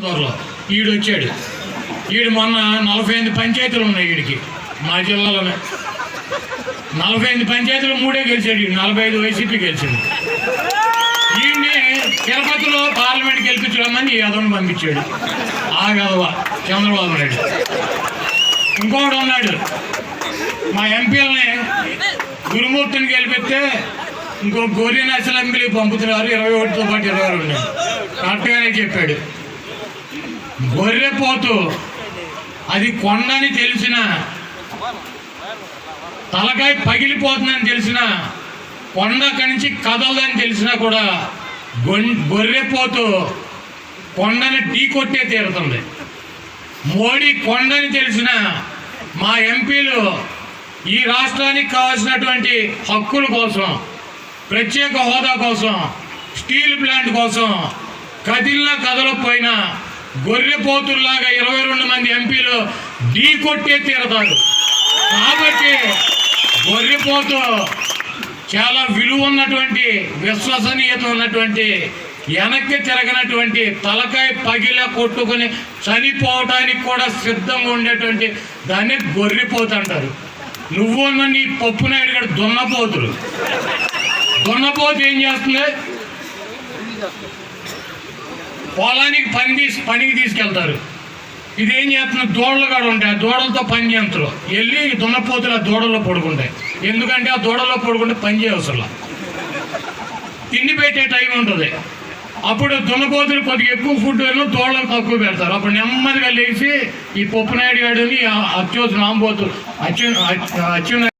త్వరలో ఈడు వచ్చాడు. ఈడు మొన్న 48 పంచాయతీలు ఉన్నాయి ఈడికి మా జిల్లాలోనే. 48 పంచాయతీలు 3 గెలిచాడు. ఈడు 45 వైసీపీ గెలిచింది. ఈయన్ని తిరుపతిలో పార్లమెంట్ గెలిపించడమని యాదవ్ని పంపించాడు. ఆ గదవ చంద్రబాబు నాయుడు. ఇంకోటి ఉన్నాడు, మా ఎంపీలని గురుమూర్తిని గెలిపిస్తే ఇంకో గొర్రెని అసెంబ్లీకి పంపుతున్నారు. 21తో పాటు 22 ఉన్నాయి. కరెక్ట్గానే చెప్పాడు. గొర్రెపోతు అది కొండని తెలిసిన, తలకాయ పగిలిపోతుందని తెలిసిన, కొండ నుంచి కదలదని తెలిసినా కూడా గొర్రెపోతు కొండని ఢీ కొట్టే తీరుతుంది. మోడీ కొండని తెలిసిన మా ఎంపీలు ఈ రాష్ట్రానికి కావాల్సినటువంటి హక్కుల కోసం, ప్రత్యేక హోదా కోసం, స్టీల్ ప్లాంట్ కోసం కదిలినా కదలకపోయినా గొర్రెపోతుల్లాగా 22 మంది ఎంపీలు ఢీ కొట్టే తీరతారు. కాబట్టి గొర్రెపోతు చాలా విలువ ఉన్నటువంటి, విశ్వసనీయత ఉన్నటువంటి, వెనక్కి తిరగనటువంటి, తలకాయ పగిల కొట్టుకుని చనిపోవటానికి కూడా సిద్ధంగా ఉండేటువంటి దాన్ని గొర్రెపోతు అంటారు. నువ్వున్న నీ పప్పు నాయుడు కూడా దున్నపోతులు. దున్నపోతు ఏం చేస్తుంది? పొలానికి పనికి తీసుకెళ్తారు. ఇదేం చేస్తున్న దూడలు కూడా ఉంటాయి. ఆ దూడలతో పని చేస్తారు. వెళ్ళి దున్నపోతులు ఆ దూడల్లో పడుకుంటాయి. ఎందుకంటే ఆ దూడల్లో పడుకుంటే పని చేయవసరం, తిండి పెట్టే టైం ఉంటుంది. అప్పుడు దున్నపోతులు కొద్దిగా ఎక్కువ ఫుడ్ వెళ్ళి దూడలకు తక్కువ పెడతారు. అప్పుడు నెమ్మదిగా లేచి ఈ పప్పు నాయుడు గాడిని అత్యోజు నాంబోతు అచ్చెన్నాయుడు